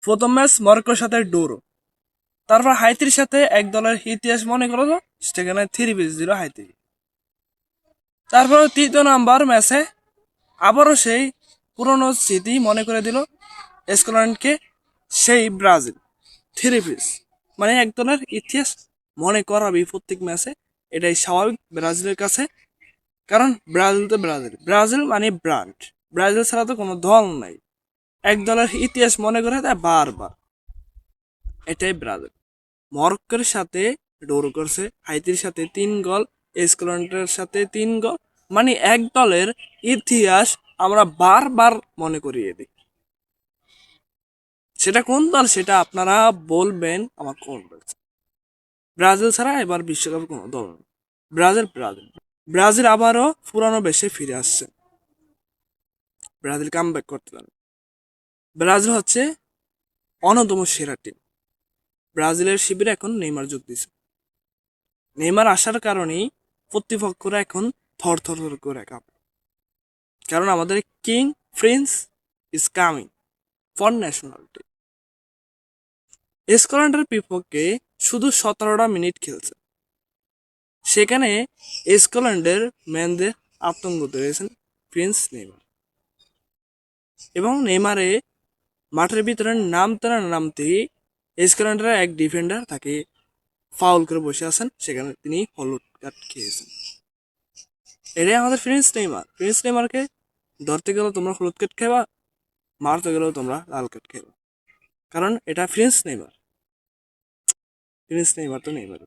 প্রথম ম্যাচ মরক্কোর সাথে ডোরো, তারপর হাইতির সাথে এক দলের ইতিহাস মনে করো তো, সেখানে 3-পিস দিল হাইতি। তারপর তৃতীয় নাম্বার ম্যাচে আবারও সেই পুরনো স্মৃতি মনে করে দিল স্কটল্যান্ডকে, সেই ব্রাজিল 3-পিস। মানে এক দলের ইতিহাস মনে করাবি প্রত্যেক ম্যাচে, এটাই স্বাভাবিক ব্রাজিলের কাছে। কারণ ব্রাজিল তো ব্রাজিল, ব্রাজিল মানে ব্র্যান্ড, ব্রাজিল ছাড়া তো কোনো দল নাই। এক দলের ইতিহাস মনে করে দেয় বারবার, এটাই ব্রাজিল। মরক্কোর সাথে ড্র করছে, হাইতির সাথে 3 গোল, স্কটল্যান্ডের সাথে 3 গোল। মানে এক দলের ইতিহাস আমরা বারবার মনে করিয়ে দিই। সেটা কোন দল সেটা আপনারা বলবেন আমার কোন বলছে। ব্রাজিল ছাড়া এবার বিশ্বকাপে কোনো দল নেই। ব্রাজিল ব্রাজিল ব্রাজিল আবারও পুরানো বেশে ফিরে আসছে। ব্রাজিল কামব্যাক করতে পারে। ব্রাজিল হচ্ছে অন্যতম সেরা টিম। ব্রাজিলের শিবিরে এখন নেইমার যোগ দিছে। নেইমার আসার কারণেই প্রতিপক্ষরা এখন থর থর থর করে কাঁপে। কারণ আমাদের king Prince is coming for national team. স্কটল্যান্ডের বিপক্ষে শুধু 17টা মিনিট খেলছে, সেখানে স্কটল্যান্ডের ম্যানদের আতঙ্ক রয়েছেন প্রিন্স নেইমার। এবং নেইমারে মাঠের ভিতরে নামতে না নামতেই স্কটল্যান্ডের এক ডিফেন্ডার তাকে ফাউল করে বসে আছেন, সেখানে তিনি হলুদ কার্ড খেয়েছেন। এটাই আমাদের প্রিন্স নেইমার। প্রিন্স নেইমারকে ধরতে গেলেও তোমরা হলুদ কার্ড খেবা, মারতে গেলেও তোমরা লাল কার্ড খেবা। কারণ এটা প্রিন্স নেইমার। প্রিন্স নেইমার তো নেইমার।